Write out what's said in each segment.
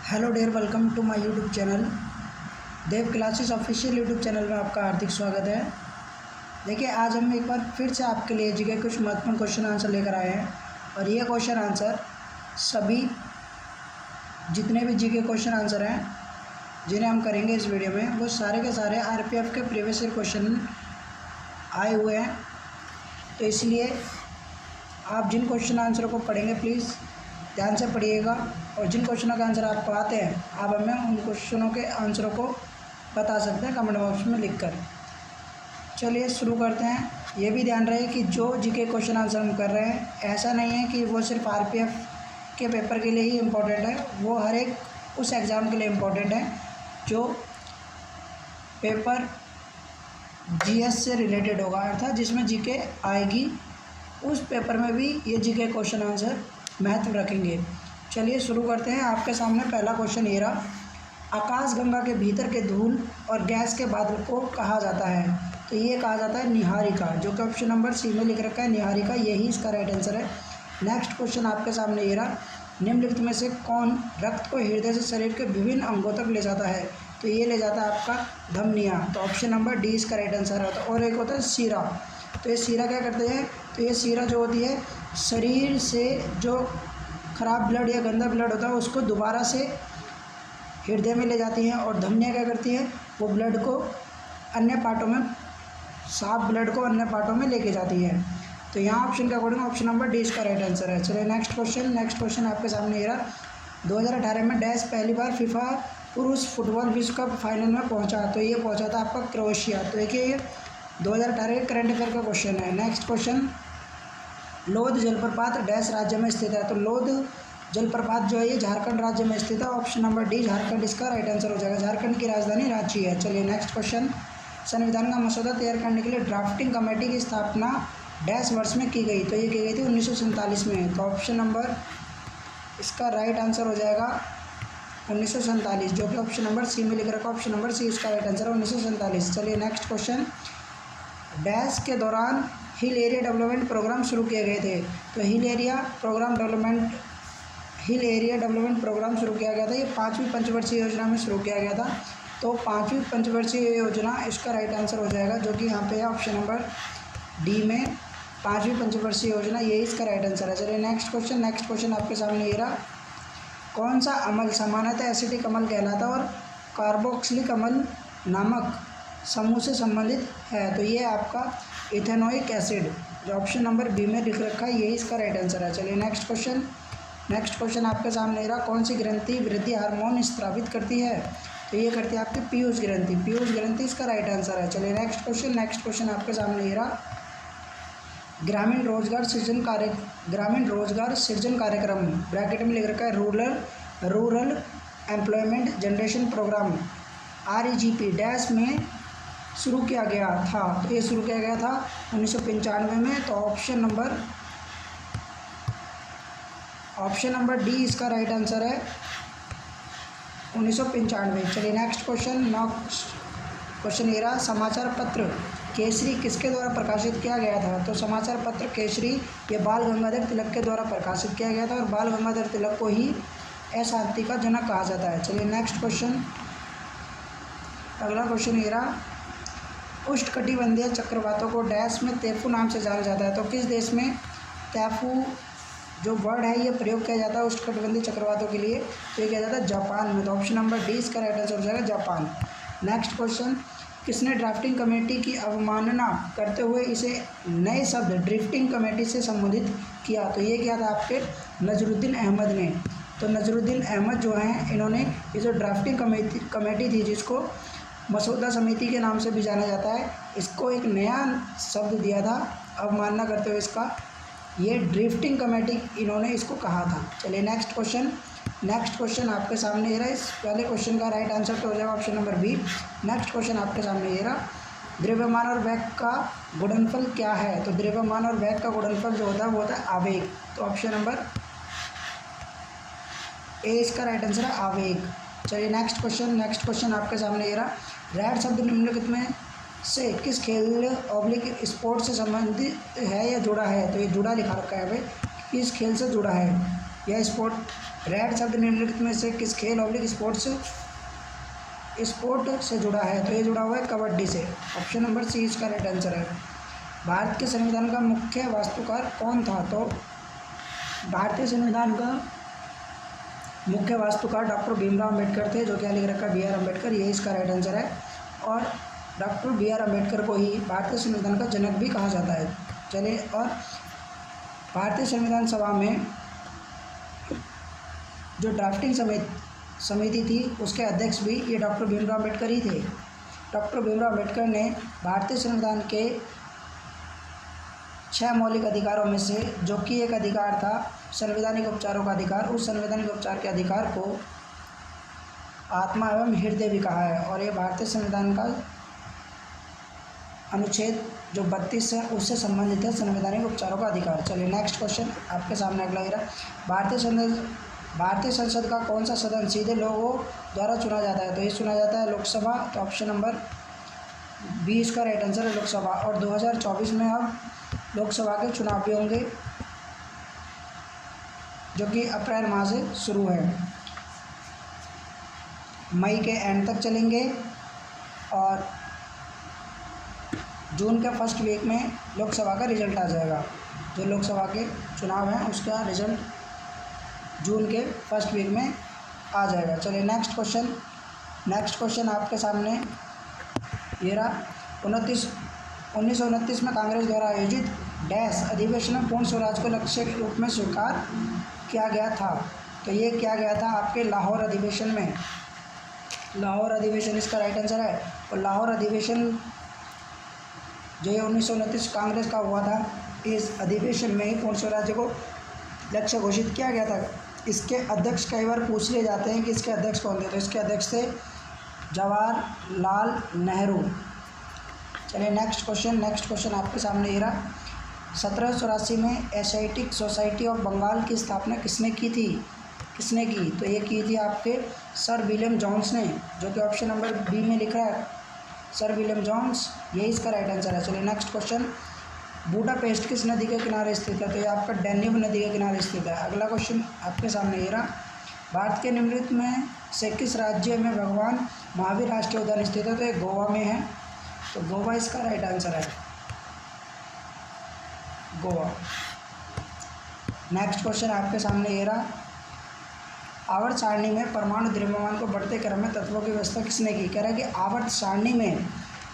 Hello dear, welcome to my YouTube channel Dev classes official YouTube channel में आपका हार्दिक स्वागत है। देखिए, आज हम एक बार फिर से आपके लिए जीके कुछ महत्वपूर्ण क्वेश्चन आंसर लेकर आए हैं और ये क्वेश्चन आंसर सभी जितने भी जीके क्वेश्चन आंसर हैं जिन्हें हम करेंगे इस वीडियो में, वो सारे के सारे आरपीएफ के प्रीवियस ईयर क्वेश्चन आए हुए हैं। तो इसलिए आप जिन क्वेश्चन आंसरों को पढ़ेंगे प्लीज़ ध्यान से पढ़िएगा, और जिन क्वेश्चनों के आंसर आपको आते हैं आप हमें उन क्वेश्चनों के आंसरों को बता सकते हैं कमेंट बॉक्स में लिखकर। चलिए शुरू करते हैं। ये भी ध्यान रहे कि जो जीके क्वेश्चन आंसर हम कर रहे हैं, ऐसा नहीं है कि वो सिर्फ आरपीएफ के पेपर के लिए ही इम्पोर्टेंट है, वो हर एक उस एग्ज़ाम के लिए इम्पोर्टेंट है जो पेपर जीएस से रिलेटेड होगा, अर्थात जिसमें जीके आएगी उस पेपर में भी ये जीके क्वेश्चन आंसर महत्व रखेंगे। चलिए शुरू करते हैं। आपके सामने पहला क्वेश्चन ये रहा, आकाशगंगा के भीतर के धूल और गैस के बादल को कहा जाता है? तो ये कहा जाता है निहारिका, जो कि ऑप्शन नंबर सी में लिख रखा है निहारिका, यही इसका राइट आंसर है। नेक्स्ट क्वेश्चन आपके सामने ये रहा, निम्नलिखित में से कौन रक्त को हृदय से शरीर के विभिन्न अंगों तक ले जाता है? तो ये ले जाता है आपका धमनियाँ, तो ऑप्शन नंबर डी इसका राइट आंसर है। और एक होता है सीरा, तो ये सीरा क्या करते हैं? तो ये सीरा जो होती है शरीर से जो ख़राब ब्लड या गंदा ब्लड होता है उसको दोबारा से हृदय में ले जाती हैं, और धमनियाँ क्या करती हैं? वो ब्लड को अन्य पार्टों में, साफ ब्लड को अन्य पार्टों में लेके जाती है। तो यहाँ ऑप्शन के अकॉर्डिंग ऑप्शन नंबर डी इसका राइट आंसर है। चलिए नेक्स्ट क्वेश्चन आपके सामने ये रहा, 2018 में डैश पहली बार फीफा पुरुष फुटबॉल विश्व कप फाइनल में पहुँचा? तो ये पहुँचा था आपका क्रोएशिया। तो देखिए ये 2018 के करंट अफेयर का क्वेश्चन है। नेक्स्ट क्वेश्चन, लोध जलप्रपात डैश राज्य में स्थित है? तो लोध जलप्रपात जो है ये झारखंड राज्य में स्थित है, ऑप्शन नंबर डी झारखंड इसका राइट आंसर हो जाएगा। झारखंड की राजधानी रांची है। चलिए नेक्स्ट क्वेश्चन, संविधान का मसौदा तैयार करने के लिए ड्राफ्टिंग कमेटी की स्थापना डैश वर्ष में की गई? तो ये की गई थी 1947 में, तो ऑप्शन नंबर इसका राइट आंसर हो जाएगा 1947, जो कि ऑप्शन नंबर सी में लिख रखा है। ऑप्शन नंबर सी इसका राइट आंसर है 1947। चलिए नेक्स्ट क्वेश्चन, डैश के दौरान हिल एरिया डेवलपमेंट प्रोग्राम शुरू किए गए थे? तो हिल एरिया डेवलपमेंट प्रोग्राम शुरू किया गया था, ये 5वीं पंचवर्षीय योजना में शुरू किया गया था। तो 5वीं पंचवर्षीय योजना इसका राइट आंसर हो जाएगा, जो कि यहाँ पे है ऑप्शन नंबर डी में 5वीं पंचवर्षीय योजना, यही इसका राइट आंसर है। चलिए नेक्स्ट क्वेश्चन आपके सामने ये रहा, कौन सा अम्ल सामान्यतः एसिटिक अम्ल कहलाता है और कार्बोक्सिलिक अम्ल नामक समूह से संबंधित है? तो ये आपका इथेनोइक एसिड, जो ऑप्शन नंबर बी में लिख रखा है, यही इसका राइट आंसर है। चलिए नेक्स्ट क्वेश्चन आपके सामने रहा, कौन सी ग्रंथि वृद्धि हार्मोन स्रावित करती है? तो ये करती है आपकी पीयूष ग्रंथि इसका राइट आंसर है। चलिए नेक्स्ट क्वेश्चन आपके सामने ये रहा, ग्रामीण रोजगार सृजन कार्यक्रम ब्रैकेट में लिख रखा है rural employment generation programme REGP dash में शुरू किया गया था? तो ये शुरू किया गया था 1995 में, तो ऑप्शन नंबर डी इसका राइट आंसर है 1995। चलिए नेक्स्ट क्वेश्चन ये रहा, समाचार पत्र केसरी किसके द्वारा प्रकाशित किया गया था? तो समाचार पत्र केसरी ये बाल गंगाधर तिलक के द्वारा प्रकाशित किया गया था, और बाल गंगाधर तिलक को ही अशांति का जनक कहा जाता है। चलिए नेक्स्ट क्वेश्चन, अगला क्वेश्चन ये रहा, उष्णकटिबंधीय चक्रवातों को डैश में तैफू नाम से जाना जाता है? तो किस देश में तैफू जो वर्ड है ये प्रयोग किया जाता है उष्णकटिबंधीय चक्रवातों के लिए? तो ये किया जाता है जापान में, तो ऑप्शन नंबर डी इसका राइट आंसर हो जाएगा जापान। नेक्स्ट क्वेश्चन, किसने ड्राफ्टिंग कमेटी की अवमानना करते हुए इसे नए शब्द ड्रिफ्टिंग कमेटी से संबोधित किया? तो ये किया था आपके नजरुद्दीन अहमद ने। तो नजरुद्दीन अहमद जो हैं, इन्होंने ये जो ड्राफ्टिंग कमेटी थी, जिसको मसौदा समिति के नाम से भी जाना जाता है, इसको एक नया शब्द दिया था अवमानना करते हुए इसका, ये ड्रिफ्टिंग कमेटी इन्होंने इसको कहा था। चलिए नेक्स्ट क्वेश्चन आपके सामने ये रहा, इस पहले क्वेश्चन का राइट आंसर तो हो जाएगा option number B. Next question आपके सामने ये रहा, द्रव्यमान और वेग का गुणनफल क्या है? तो द्रव्यमान और वेग का गुणनफल जो होता है वो होता है आवेग, तो ऑप्शन नंबर ए इसका राइट आंसर है आवेग। चलिए नेक्स्ट क्वेश्चन आपके सामने ये रहा, रैड शब्द निम्नलिखित में से किस खेल स्पोर्ट से संबंधित है या जुड़ा है? तो ये जुड़ा लिखा रखा है भाई, किस खेल से जुड़ा है, यह स्पोर्ट रेड शब्द निम्नलिखित में से किस खेल ऑब्लिक स्पोर्ट से जुड़ा है? तो ये जुड़ा हुआ है कबड्डी से। ऑप्शन नंबर सी इसका राइट आंसर है। भारत के संविधान का मुख्य वास्तुकार कौन था? तो भारतीय संविधान का मुख्य वास्तुकार डॉक्टर भीमराव अम्बेडकर थे, जो क्या लिख रखा है बी आर अम्बेडकर, ये इसका राइट आंसर है। और डॉक्टर बी आर अम्बेडकर को ही भारतीय संविधान का जनक भी कहा जाता है। चलिए, और भारतीय संविधान सभा में जो ड्राफ्टिंग समिति थी उसके अध्यक्ष भी ये डॉक्टर भीमराव अम्बेडकर ही थे। डॉक्टर भीमराव अम्बेडकर ने भारतीय संविधान के 6 मौलिक अधिकारों में से जो कि एक अधिकार था संवैधानिक उपचारों का अधिकार, उस संवैधानिक उपचार के अधिकार को आत्मा एवं हृदय भी कहा है। और ये भारतीय संविधान का अनुच्छेद जो 32 है उससे संबंधित है, संवैधानिक उपचारों का अधिकार। चलिए नेक्स्ट क्वेश्चन आपके सामने अगला गिरा। भारतीय संसद का कौन सा सदन सीधे लोगों द्वारा चुना जाता है? तो ये चुना जाता है लोकसभा। तो ऑप्शन नंबर 20 का राइट आंसर है लोकसभा। और 2024 में अब लोकसभा के चुनाव भी होंगे, जो कि अप्रैल माह से शुरू है, मई के एंड तक चलेंगे और जून के फर्स्ट वीक में लोकसभा का रिजल्ट आ जाएगा। जो लोकसभा के चुनाव हैं उसका रिजल्ट जून के फर्स्ट वीक में आ जाएगा। चलिए नेक्स्ट क्वेश्चन आपके सामने ये रहा। 1929 में कांग्रेस द्वारा आयोजित डैश अधिवेशन में पूर्ण स्वराज को लक्ष्य के रूप में स्वीकार किया गया था। तो ये किया गया था आपके लाहौर अधिवेशन में। लाहौर अधिवेशन इसका राइट आंसर है। और लाहौर अधिवेशन जो ये 1929 कांग्रेस का हुआ था, इस अधिवेशन में ही पूर्ण स्वराज्य को लक्ष्य घोषित किया गया था। इसके अध्यक्ष कई बार पूछ लिए जाते हैं कि इसके अध्यक्ष कौन थे? तो इसके अध्यक्ष थे जवाहरलाल नेहरू। चलिए नेक्स्ट क्वेश्चन आपके सामने ये रहा। 1784 में एशियाटिक सोसाइटी ऑफ बंगाल की स्थापना किसने की? तो ये की थी आपके सर विलियम जोन्स ने, जो कि ऑप्शन नंबर बी में लिखा है सर विलियम जोन्स, यही इसका राइट आंसर है। चलिए नेक्स्ट क्वेश्चन। बूडापेस्ट किस नदी के किनारे स्थित है? तो ये आपका डैन्यूब नदी के किनारे स्थित है। अगला क्वेश्चन आपके सामने ये रहा। भारत के निम्नलिखित में से किस राज्य में भगवान महावीर राष्ट्रीय उद्यान स्थित है? तो ये गोवा में है। तो गोवा इसका राइट आंसर है, गोवा। नेक्स्ट क्वेश्चन आपके सामने ये रहा। आवर्त सारणी में परमाणु द्रव्यमान को बढ़ते क्रम में तत्वों की व्यवस्था किसने की? कह रहा है कि आवर्त सारणी में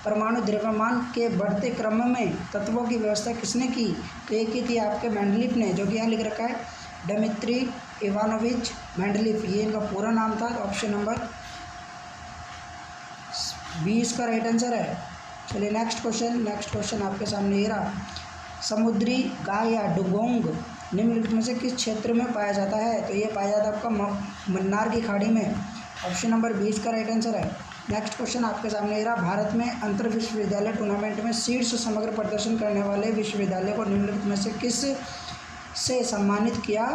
परमाणु द्रव्यमान के बढ़ते क्रम में तत्वों की व्यवस्था किसने की? तो ये की थी आपके मेंडलीफ ने, जो कि यहाँ लिख रखा है डिमित्री इवानोविच मेंडलीफ, ये इनका पूरा नाम था। ऑप्शन नंबर 20 का राइट आंसर है। चलिए नेक्स्ट क्वेश्चन आपके सामने ये रहा। समुद्री गाय या डुगोंग निम्नलिखित में से किस क्षेत्र में पाया जाता है? तो ये पाया जाता है आपका मन्नार की खाड़ी में। ऑप्शन नंबर 20 का राइट आंसर है। नेक्स्ट क्वेश्चन आपके सामने रहा। भारत में अंतर विश्वविद्यालय टूर्नामेंट में शीर्ष समग्र प्रदर्शन करने वाले विश्वविद्यालय को निम्नलिखित में से किस से सम्मानित किया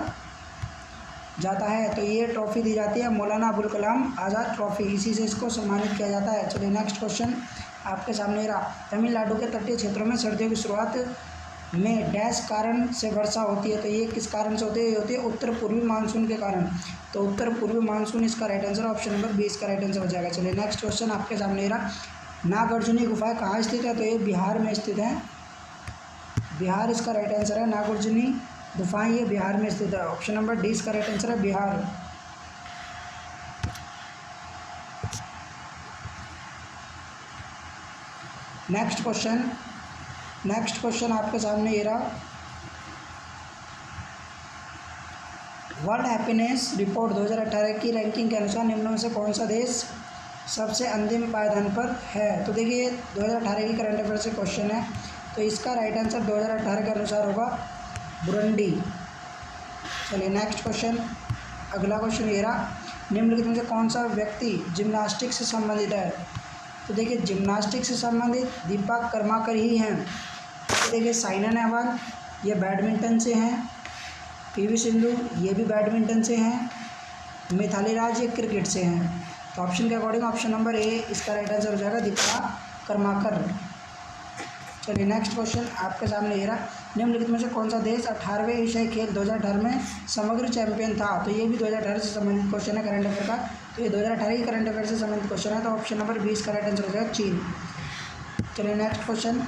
जाता है? तो ये ट्रॉफी दी जाती है मौलाना अबुल कलाम आज़ाद ट्रॉफी, इसी से इसको सम्मानित किया जाता है। चलिए नेक्स्ट क्वेश्चन आपके सामने रहा। तमिलनाडु के तटीय क्षेत्रों में सर्दियों की शुरुआत में डैश कारण से वर्षा होती है? तो ये किस कारण से होती है? ये होती है उत्तर पूर्वी मानसून के कारण। तो उत्तर पूर्वी मानसून इसका राइट आंसर, ऑप्शन नंबर 20 का राइट आंसर हो जाएगा। चलिए नेक्स्ट क्वेश्चन आपके सामने रहा। नागार्जुनी गुफाएं कहाँ स्थित है? तो ये बिहार में स्थित है, बिहार इसका राइट आंसर है। नागार्जुनी गुफाएं ये बिहार में स्थित है। ऑप्शन नंबर 20 इसका राइट आंसर है, बिहार। नेक्स्ट क्वेश्चन आपके सामने ये रहा। वर्ल्ड हैप्पीनेस रिपोर्ट 2018 की रैंकिंग के अनुसार निम्न में से कौन सा देश सबसे अंतिम पायदान पर है? तो देखिए 2018 की करंट अफेयर से क्वेश्चन है, तो इसका राइट आंसर 2018 के अनुसार होगा बुरुंडी। चलिए नेक्स्ट क्वेश्चन, अगला क्वेश्चन ये रहा। निम्नलिखित में से कौन सा व्यक्ति जिम्नास्टिक्स से संबंधित है? तो देखिए जिम्नास्टिक्स से संबंधित दीपक कर्माकर ही हैं। तो देखिए साइना नेहवाल ये बैडमिंटन से हैं, पीवी सिंधु ये भी बैडमिंटन से हैं, मिथाली राज ये क्रिकेट से हैं। तो ऑप्शन के अकॉर्डिंग ऑप्शन नंबर ए इसका राइट आंसर हो जाएगा, दीपक कर्माकर। चलिए नेक्स्ट क्वेश्चन आपके सामने ये रहा, निम्नलिखित में से कौन सा देश 18वें एशियाई खेल 2018 में समग्र चैंपियन था। तो ये भी 2018 से संबंधित क्वेश्चन है करंट अफेयर का। तो ये 2018 की करंट अफेयर से संबंधित क्वेश्चन है, तो ऑप्शन नंबर 20 का राइट आंसर हो जाएगा चीन। चलिए नेक्स्ट क्वेश्चन,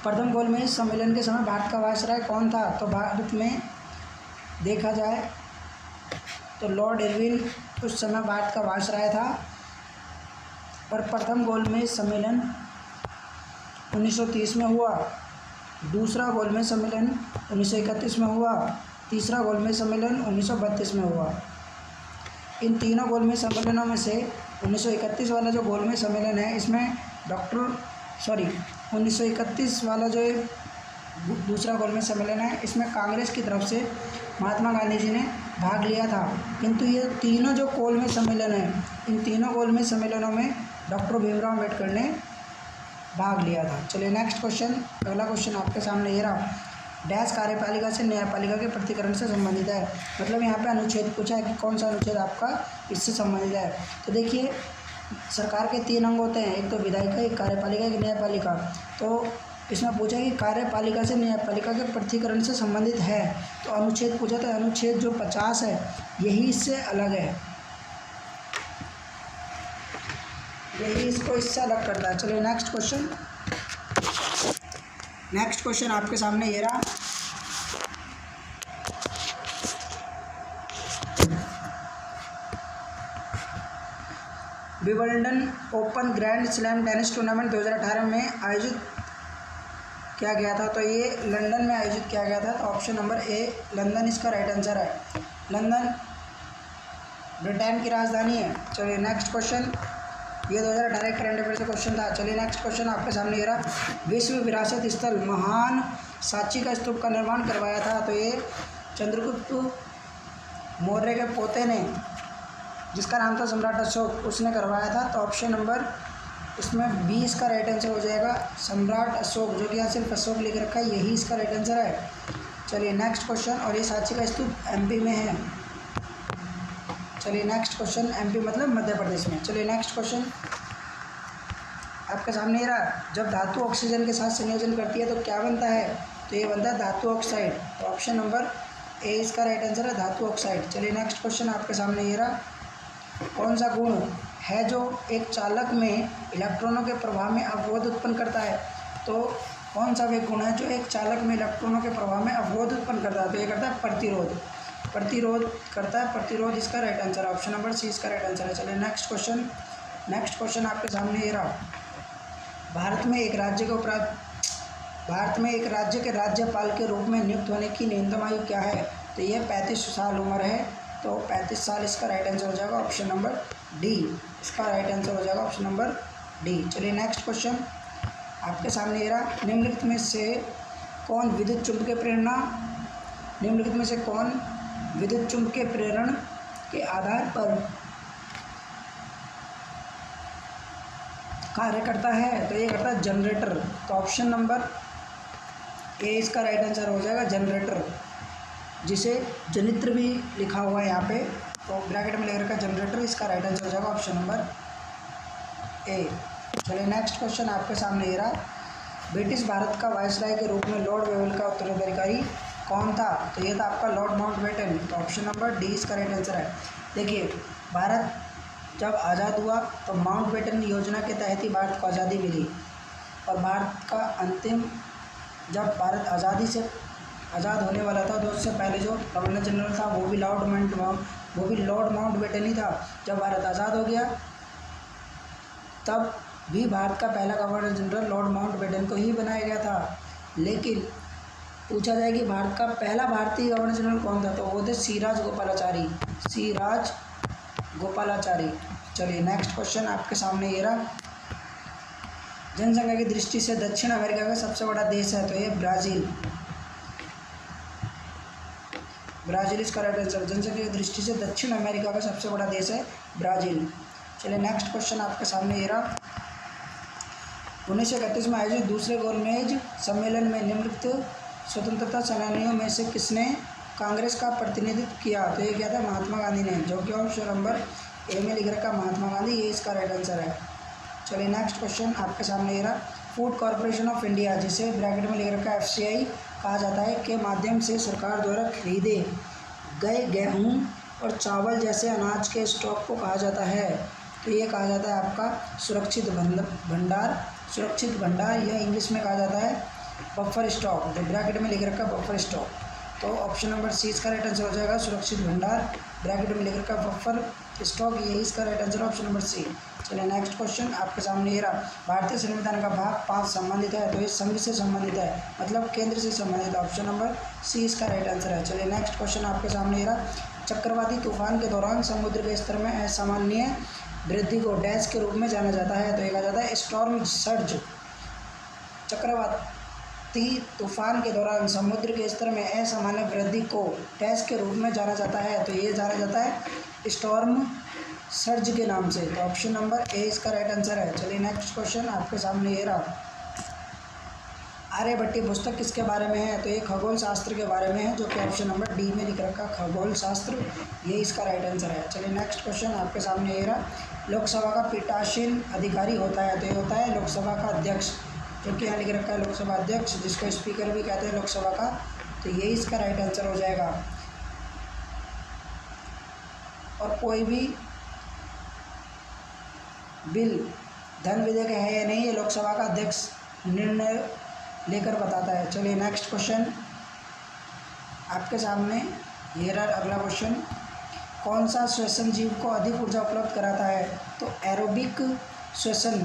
प्रथम गोलमेज सम्मेलन के समय भारत का वायसराय कौन था। तो भारत में देखा जाए तो लॉर्ड इरविन उस समय भारत का वायसराय था। और प्रथम गोलमेज सम्मेलन 1930 में हुआ, दूसरा गोलमेज सम्मेलन 1931 में हुआ, तीसरा गोलमेज सम्मेलन 1932 में हुआ। इन तीनों गोलमेज सम्मेलनों में से 1931 वाला जो गोलमेज सम्मेलन है इसमें 1931 वाला जो दूसरा गोलमेज सम्मेलन है इसमें कांग्रेस की तरफ से महात्मा गांधी जी ने भाग लिया था। किंतु ये तीनों जो गोलमेज सम्मेलन है, इन तीनों गोलमेज सम्मेलनों में डॉक्टर भीमराव अम्बेडकर ने भाग लिया था। चलिए नेक्स्ट क्वेश्चन, अगला क्वेश्चन आपके सामने ये रहा, डैश कार्यपालिका से न्यायपालिका के प्रतिकरण से संबंधित है। मतलब यहाँ पे अनुच्छेद पूछा है कि कौन सा अनुच्छेद आपका इससे संबंधित है। तो देखिए सरकार के 3 अंग होते हैं, एक तो विधायिका, एक कार्यपालिका, एक न्यायपालिका। तो इसमें पूछा है कि कार्यपालिका से न्यायपालिका के प्रतिकरण से संबंधित है, तो अनुच्छेद पूछा था, अनुच्छेद जो 50 है यही इससे अलग है, यही इसको इससे अलग करता है। चलिए नेक्स्ट क्वेश्चन आपके सामने ये रहा, Wimbledon open grand slam tennis tournament 2018 में आयोजित किया गया था। तो ये लंदन में आयोजित किया गया था। तो ऑप्शन नंबर ए लंदन इसका राइट आंसर है। लंदन ब्रिटेन की राजधानी है। चलिए नेक्स्ट क्वेश्चन, ये 2018 करंट अफेयर से क्वेश्चन था। चलिए नेक्स्ट क्वेश्चन आपके सामने ये रहा, विश्व विरासत स्थल महान सांची का स्तूप का निर्माण करवाया था। तो ये चंद्रगुप्त मौर्य के पोते ने, जिसका नाम था सम्राट अशोक, उसने करवाया था। तो ऑप्शन नंबर इसमें 20 का राइट आंसर हो जाएगा, सम्राट अशोक, जो कि यहाँ सिर्फ अशोक लिख रखा है, यही इसका राइट आंसर है। चलिए नेक्स्ट क्वेश्चन, और ये सांची का स्तूप एमपी में है। चलिए नेक्स्ट क्वेश्चन, एमपी मतलब मध्य प्रदेश में। चलिए नेक्स्ट क्वेश्चन आपके सामने रहा, जब धातु ऑक्सीजन के साथ संयोजन करती है तो क्या बनता है। तो ये बनता है धातु ऑक्साइड। तो ऑप्शन नंबर ए इसका राइट आंसर है, धातु ऑक्साइड। चलिए नेक्स्ट क्वेश्चन आपके सामने ये रहा, कौन सा गुण है जो एक चालक में इलेक्ट्रॉनों के प्रभाव में अवरोध उत्पन्न करता है। तो कौन सा वे गुण है जो एक चालक में इलेक्ट्रॉनों के प्रभाव में अवरोध उत्पन्न करता है। तो ये करता है प्रतिरोध, प्रतिरोध करता है, प्रतिरोध इसका राइट आंसर है। ऑप्शन नंबर सी इसका राइट आंसर है। चलिए नेक्स्ट क्वेश्चन आपके सामने ये रहा, भारत में एक राज्य के राज्यपाल के रूप में नियुक्त होने की न्यूनतम आयु क्या है। तो ये 35 साल उम्र है। तो 35 साल इसका राइट आंसर हो जाएगा, ऑप्शन नंबर डी इसका राइट आंसर हो जाएगा, ऑप्शन नंबर डी। चलिए नेक्स्ट क्वेश्चन आपके सामने ये रहा, निम्नलिखित में से कौन विद्युत चुंबकीय प्रेरण के आधार पर कार्य करता है। तो ये करता है जनरेटर। तो ऑप्शन नंबर ए इसका राइट आंसर हो जाएगा, जनरेटर, जिसे जनित्र भी लिखा हुआ है यहाँ पे, तो ब्रैकेट में लिख रखा है जनरेटर, इसका राइट आंसर हो जाएगा ऑप्शन नंबर ए। चलिए नेक्स्ट क्वेश्चन आपके सामने ये रहा, ब्रिटिश भारत का वायसराय के रूप में लॉर्ड वेवल का उत्तराधिकारी कौन था। तो ये था आपका लॉर्ड माउंटबेटन। तो ऑप्शन नंबर डी इसका राइट आंसर है। देखिए भारत जब आज़ाद हुआ तो माउंटबेटन योजना के तहत ही भारत को आज़ादी मिली, और भारत का अंतिम, जब भारत आज़ादी से आज़ाद होने वाला था तो उससे पहले जो गवर्नर जनरल था वो भी लॉर्ड माउंटबेटन ही था। जब भारत आज़ाद हो गया तब भी भारत का पहला गवर्नर जनरल लॉर्ड माउंटबेटन को ही बनाया गया था। लेकिन पूछा जाए कि भारत का पहला भारतीय गवर्नर जनरल कौन था, तो वो थे सी राज गोपालाचारी। चलिए नेक्स्ट क्वेश्चन आपके सामने ये रहा, जनसंख्या की दृष्टि से दक्षिण अमेरिका का सबसे बड़ा देश है। तो ये ब्राज़ील इसका राइट आंसर। जनसंख्या की दृष्टि से दक्षिण अमेरिका का सबसे बड़ा देश है ब्राज़ील। चलिए नेक्स्ट क्वेश्चन आपके सामने ये रहा, 1931 में आयोजित दूसरे गोलमेज सम्मेलन में निम्नलिखित स्वतंत्रता सेनानियों में से किसने कांग्रेस का प्रतिनिधित्व किया। तो ये क्या था, महात्मा गांधी ने, जो कि ऑप्शन नंबर ए में लिख रखा महात्मा गांधी, ये इसका राइट आंसर है। चलिए नेक्स्ट क्वेश्चन आपके सामने ये रहा, फूड कॉरपोरेशन ऑफ इंडिया, जिसे ब्रैकेट में लिख रखा है FCI कहा जाता है, के माध्यम से सरकार द्वारा खरीदे गए गेहूं और चावल जैसे अनाज के स्टॉक को कहा जाता है? तो ये कहा जाता है आपका सुरक्षित भंडार, सुरक्षित भंडार, या इंग्लिश में कहा जाता है बफर स्टॉक, जो ब्रैकेट में लिख रखा है बफर स्टॉक। तो ऑप्शन नंबर सी इसका राइट आंसर हो जाएगा, सुरक्षित भंडार, ब्रैकेट में लिख रखा है बफर स्टॉक, यही इसका right answer option number C. चलिए नेक्स्ट क्वेश्चन आपके सामने ये रहा। भारतीय संविधान का भाग 5 संबंधित है, तो ये संघ से संबंधित है, मतलब केंद्र से संबंधित है, ऑप्शन नंबर सी इसका राइट आंसर है। चलिए नेक्स्ट क्वेश्चन आपके सामने ये रहा। चक्रवाती तूफान के दौरान समुद्र के स्तर में असामान्य वृद्धि को डैश के रूप में जाना जाता है? तो ये कहा जाता है स्टॉर्म सर्ज। चक्रवाती तूफान के दौरान समुद्र के स्तर में असामान्य वृद्धि को डैश के रूप में जाना जाता है? तो ये जाना जाता है स्टॉर्म सर्ज के नाम से। तो ऑप्शन नंबर ए इसका राइट आंसर है। चलिए नेक्स्ट क्वेश्चन आपके सामने ये रहा। आर्यभट्टी पुस्तक किसके बारे में है? तो ये खगोल शास्त्र के बारे में है, जो कि ऑप्शन नंबर डी में लिख रखा खगोल शास्त्र, ये इसका राइट आंसर है। चलिए नेक्स्ट क्वेश्चन आपके सामने ये रहा। लोकसभा का पीठासीन अधिकारी होता है? तो ये होता है लोकसभा का अध्यक्ष, जो कि यहाँ लिख रखा है लोकसभा अध्यक्ष, जिसको स्पीकर भी कहते हैं लोकसभा का। तो ये इसका राइट आंसर हो जाएगा। और कोई भी बिल धन विधेयक है या नहीं, ये लोकसभा का अध्यक्ष निर्णय लेकर बताता है। चलिए नेक्स्ट क्वेश्चन आपके सामने ये रहा अगला क्वेश्चन। कौन सा श्वसन जीव को अधिक ऊर्जा उपलब्ध कराता है? तो एरोबिक श्वसन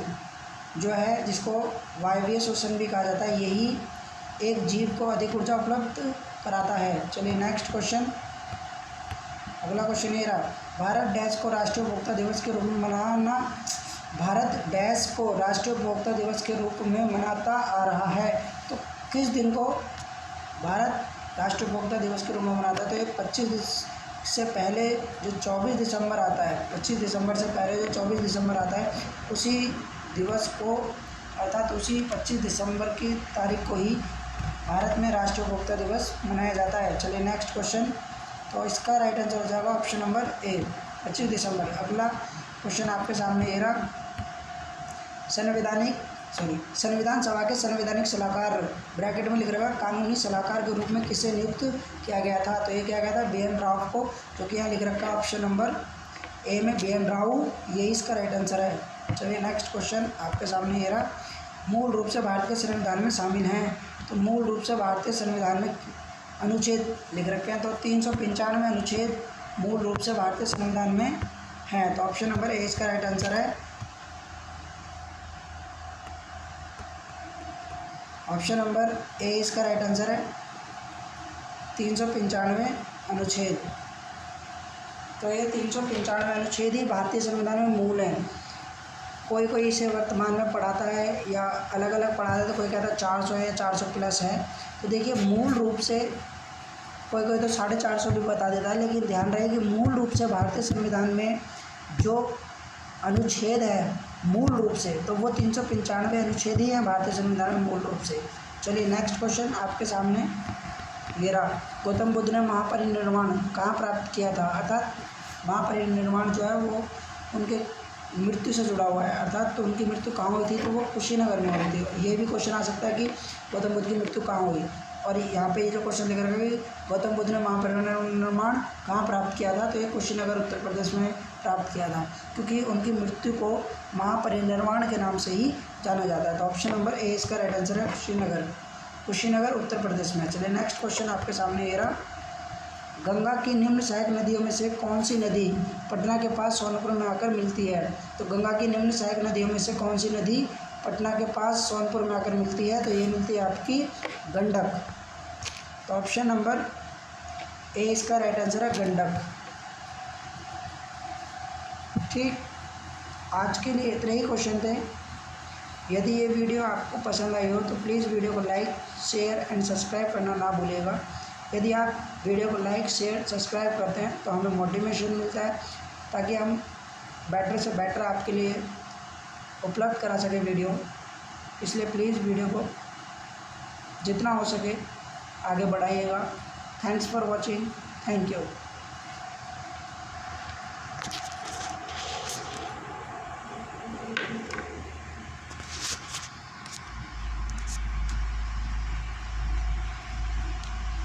जो है, जिसको वायवीय श्वसन भी कहा जाता है, यही एक जीव को अधिक ऊर्जा उपलब्ध कराता है। चलिए नेक्स्ट क्वेश्चन अगला क्वेश्चन ये रहा। भारत डैश को राष्ट्रीय उपभोक्ता दिवस के रूप में मनाना भारत डैश को राष्ट्रीय उपभोक्ता दिवस के रूप में मनाता आ रहा है? तो किस दिन को भारत राष्ट्रीय उपभोक्ता दिवस के रूप में मनाता है? तो ये 25 से पहले जो 24 दिसंबर आता है, 25 दिसंबर से पहले जो 24 दिसंबर आता है, उसी दिवस को, अर्थात उसी 25 दिसंबर की तारीख को ही भारत में राष्ट्रीय उपभोक्ता दिवस मनाया जाता है। चलिए नेक्स्ट क्वेश्चन, तो इसका राइट आंसर हो जाएगा ऑप्शन नंबर ए 25 दिसंबर। अगला क्वेश्चन आपके सामने ये रहा। संविधान सभा के संवैधानिक सलाहकार, ब्रैकेट में लिख रहा है कानूनी सलाहकार के रूप में किसे नियुक्त किया गया था? तो ये किया गया था BN राव को, जो कि यहाँ लिख रखा है ऑप्शन नंबर ए में BN राव, यही इसका राइट आंसर है। चलिए नेक्स्ट क्वेश्चन आपके सामने ये रहा। मूल रूप से भारत के संविधान में शामिल हैं? तो मूल रूप से भारतीय संविधान में अनुच्छेद लिख रखे हैं, तो 395 अनुच्छेद मूल रूप से भारतीय संविधान में है। तो ऑप्शन नंबर ए इसका राइट आंसर है। ऑप्शन नंबर ए इसका राइट आंसर है 395 अनुच्छेद। तो ये 395 अनुच्छेद ही भारतीय संविधान में मूल हैं। कोई इसे वर्तमान में पढ़ाता है या अलग अलग पढ़ाता है, तो कोई कहता है 400 है, 400 प्लस है। तो देखिए मूल रूप से कोई तो 450 भी बता देता है, लेकिन ध्यान रहे कि मूल रूप से भारतीय संविधान में जो अनुच्छेद है मूल रूप से, तो वो 395 अनुच्छेद ही हैं भारतीय संविधान में मूल रूप से। चलिए नेक्स्ट क्वेश्चन आपके सामने ये रहा। गौतम बुद्ध ने महापरिनिर्वाण कहाँ प्राप्त किया था? अर्थात महापरिनिर्वाण जो है वो उनके मृत्यु से जुड़ा हुआ है, अर्थात तो उनकी मृत्यु कहाँ हुई थी? तो वो कुशीनगर में हुई थी। ये भी क्वेश्चन आ सकता है कि गौतम बुद्ध की मृत्यु कहाँ हुई, और यहाँ पे ये जो क्वेश्चन लिख रखा है कि गौतम बुद्ध ने महापरिनिर्वाण कहाँ प्राप्त किया था? तो ये कुशीनगर उत्तर प्रदेश में प्राप्त किया था, क्योंकि उनकी मृत्यु को महापरिनिर्वाण के नाम से ही जाना जाता है। तो ऑप्शन नंबर ए इसका राइट आंसर है कुशीनगर उत्तर प्रदेश में। चलिए नेक्स्ट क्वेश्चन आपके सामने ये रहा। गंगा की निम्न सहायक नदियों में से कौन सी नदी पटना के पास सोनपुर में आकर मिलती है? तो गंगा की निम्न सहायक नदियों में से कौन सी नदी पटना के पास सोनपुर में आकर मिलती है? तो ये मिलती है आपकी गंडक। तो ऑप्शन नंबर ए इसका राइट आंसर है गंडक। ठीक, आज के लिए इतने ही क्वेश्चन थे। यदि ये वीडियो आपको पसंद आई हो तो प्लीज़ वीडियो को लाइक, शेयर एंड सब्सक्राइब करना ना भूलिएगा। यदि आप वीडियो को लाइक, शेयर, सब्सक्राइब करते हैं तो हमें मोटिवेशन मिलता है, ताकि हम बेटर से बेटर आपके लिए उपलब्ध करा सके वीडियो। इसलिए प्लीज़ वीडियो को जितना हो सके आगे बढ़ाइएगा। Thanks for watching. Thank you.